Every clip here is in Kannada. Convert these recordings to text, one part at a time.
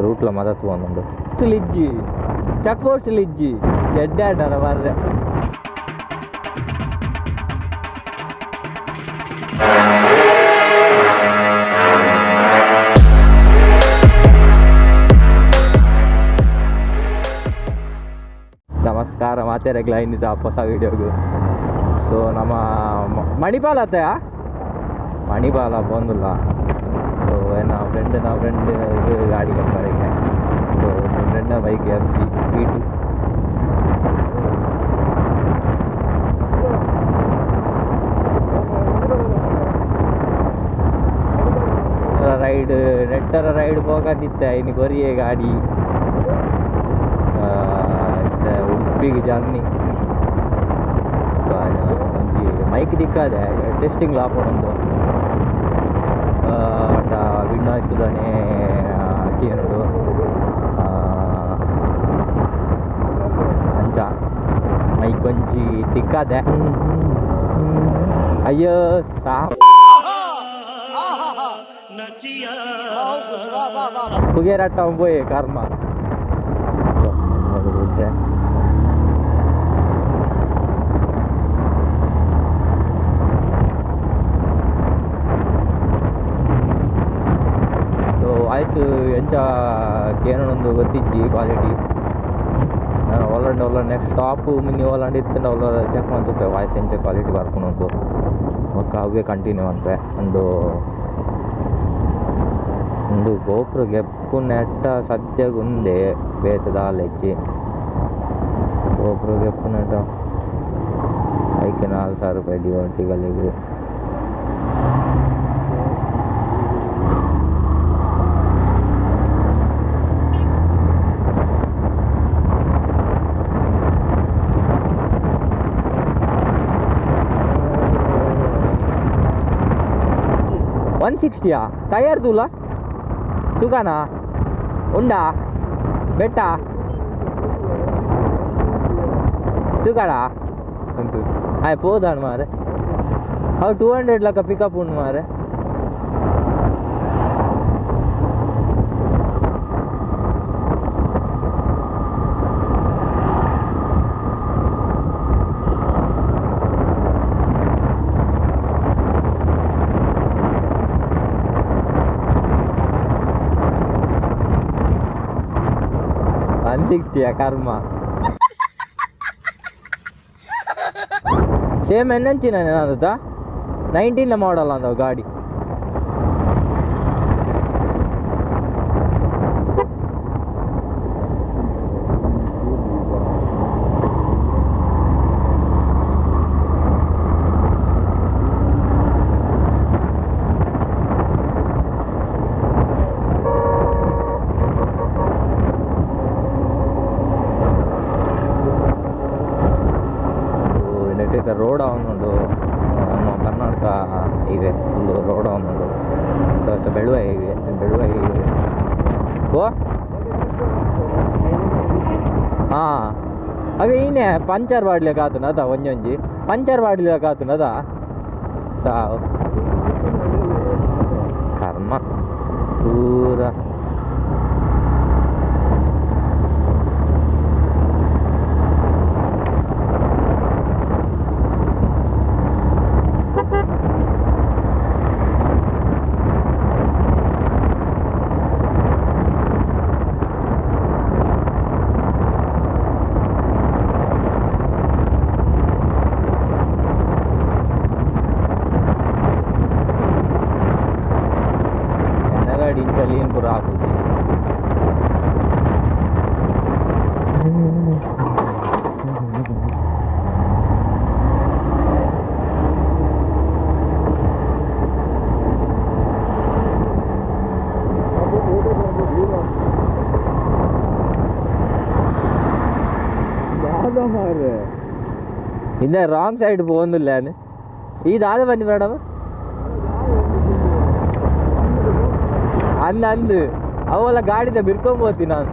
ರೂಟ್ಲ ಮದತ್ പോകുന്നുണ്ട് ലിജ്ജി ചെക്ക് പോസ്റ്റ് ലിജ്ജി എഡാടാ പറഞ്ഞ ನಮಸ್ಕಾರ ಮಾತಾಡಕ್ಕೆ ಲೈನ್ ಹೊಸ ವೀಡಿಯೋಗೂ ಸೊ ನಮ್ಮ ಮಣಿಪಾಲ ಅತ್ತಯಾ ಮಣಿಪಾಲ ಬಂದಿಲ್ಲ ಸೊ ನಮ್ಮ ಫ್ರೆಂಡ್ ಇದು ಗಾಡಿ ಕೊಡ್ತಾರೆ so friend bike FC V2 ride ನೆಟ್ಟರ ರೈಡ್ ಹೋಗದಿತ್ತೆ ಇನ್ನು ಕೊರಿಯೆ ಗಾಡಿ ಉಡುಪಿಗೆ ಜರ್ನಿ ಸೊ ಒಂಜಿ ಮೈಕ್ ದಿಕ್ಕಾದೆ ಟೆಸ್ಟಿಂಗ್ ಲಾಪೊಂದು ವಿಣ್ಣಾಯಿಸುದಾನೆ ಕೇನುಡು ಅಂಚ ಮೈಕ್ ಒಂಜಿ ತಿಕ್ಕಾದೆ ಅಯ್ಯೋ ಪುಗೇರಾಟ ಪೋಯೆ ಕರ್ಮ ಆಯ್ತು ಎಂಚ ಕೇನೊಂದು ಗೊತ್ತಿಜ್ಜಿ ಕ್ವಾಲಿಟಿ ನಾನು ಒಳ್ಳೆ ನೆಕ್ಸ್ಟ್ ಸ್ಟಾಪು ಮಿನಿ ಒಳ್ಳಂಡು ಇತ್ತಂಡ ಒಳ್ಳೆ ಚೆಕ್ ಮಾಡ್ತುಪ್ಪೆ ವಾಯ್ಸ್ ಎಂಚ ಕ್ವಾಲಿಟಿ ಬರ್ಕೊಳೋದು ಒಕ್ಕ ಅವೇ ಕಂಟಿನ್ಯೂ ಅಂತೆ ಒಂದು ಗೋಪುರ ಗೆಪ್ಪು ನೆಟ್ಟ ಸದ್ಯಗುಂದೆ ಬೇತದಾಲೆಜ್ಜಿ ಗೋಪುರ ಗೆಪ್ಪು ನೆಟ್ಟ ಐಕೆ 4,000 ರೂಪಾಯಿ ದಿವಟಿಗಳಿಗೆ 160 ಟೈರ್ ತುಲ ತುಗಾನ ಉಂಡಾ ಬೆಟ್ಟ ತುಗಾಡ ಅಂತು ಆಯ್ ಪೋದಾನು ಮಾರೆ ಅವು 200 ಲಕ್ಕ ಪಿಕಪ್ ಉಂಡು ಮಾರೆ ಕರ್ಮ ಸೇಮ್ ಎನ್ನಂಚಿನ ಏನಾದ 19 ಮಾಡಲ್ಲ ಅಂದವು ಗಾಡಿ ರೋಡ್ ಅವನುಂಡು ನಮ್ಮ ಕರ್ನಾಟಕ ಹೈವೇ ಫುಲ್ಲು ರೋಡ್ ಅವನುಂಡು ಸೊ ಬೆಳುವ ಹೈವೇ ಓ ಹಾಂ ಅವೇ ಇನ್ನೇ ಪಂಚರ್ ಬಾಡ್ಲಿಕ್ಕೆ ಆತನದ ಒಂಜೊಂಜಿ ಪಂಚರ್ ಬಾಡ್ಲಿಕ್ಕೆ ಆತನದ ಸಾವು ಕರ್ಮ ಪೂರ ಇಂಚಲ್ಲಿ ಪೂರ ಹಾಕುತ್ತೆ இந்த ராங் சைடு പോകുന്നില്ലാന്ന് ഇതാതെ പറ്റി മേഡം ಅಂದು ಅವೆಲ್ಲ ಗಾಡಿದ ಬಿರ್ಕೊಂಬೋತೀನಿ ನಾನು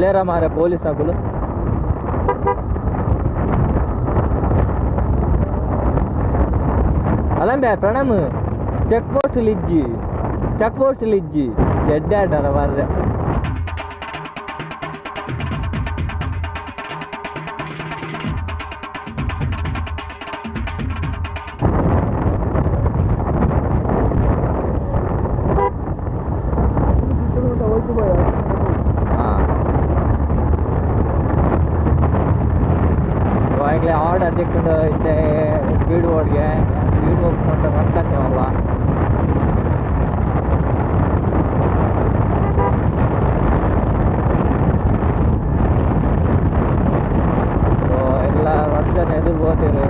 ಅಲ್ಲೇರ ಮಾರೆ ಪೊಲೀಸ್ ನಕುಲು ಅಲ್ಲಂಬೆ ಪ್ರಣಮ್ ಚೆಕ್ ಪೋಸ್ಟ್ ಇಜ್ಜಿ ಎಡ್ಡೆ ಅಡ್ಡಾರ ಬರ್ರೆ ಆಗಲೇ ಆರ್ಡರ್ ತೆಕ್ಕೊಂಡು ಇದ್ದೆ ಸ್ಪೀಡ್ ಹೋಗ್ಕೊಂಡು ರೊಕ್ಕ ಸಿಗಲ್ಲ ಸೊ ಎಲ್ಲ ರೊಕ್ಕ ಎದುರು ಹೋಗ್ತೀರಿ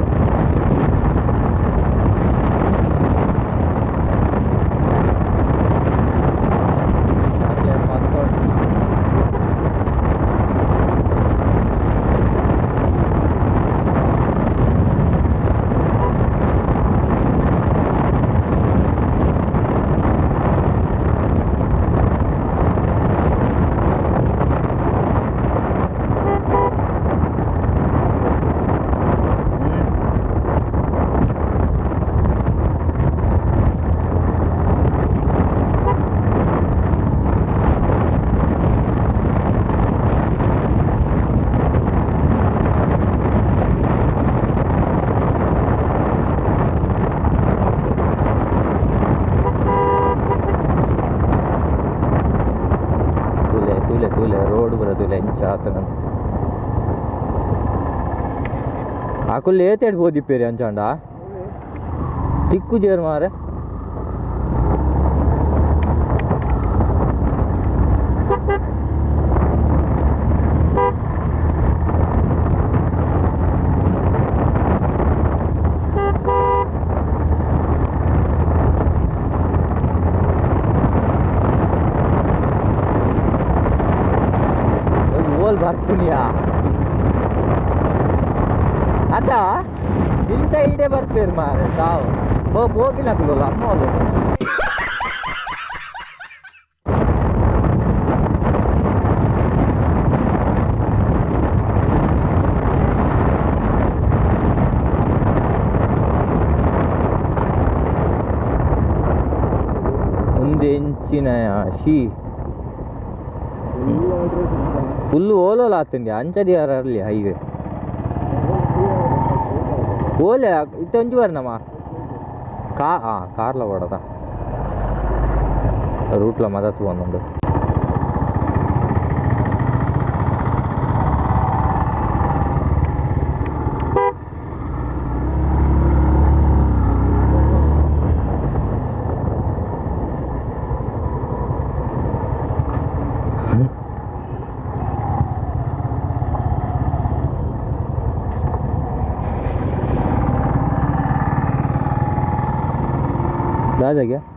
तुले रोड बरं तुला यांच्या हातानं आकुल येतेड बोदी पेरी यांच्या टिक्कू जेर मारे ಬರ್ಪುನಿಯಾ ಅದ ಇಲ್ಲಿ ಸೈಡೇ ಬರ್ಪೇರು ಮಾರೆ ಸಾವು ಹೋಗಿಲ್ಲ ಅಮ್ಮ ಅದು ಒಂದು ಇಂಚಿನ ಶೀ ಫುಲ್ಲು ಓಲೋಲ್ಲ ಆಗ್ತಂಗೆ ಅಂಚದಿ ಯಾರಲ್ಲಿ ಹೈವೇ ಓಲೆ ಇತ್ತೊಂಜು ಬರ್ನಮ್ಮ ಕಾರ್ಲ ಓಡದ ರೂಟ್ಲ ಮದತ್ತು ಒಂದೊಂದು दादा क्या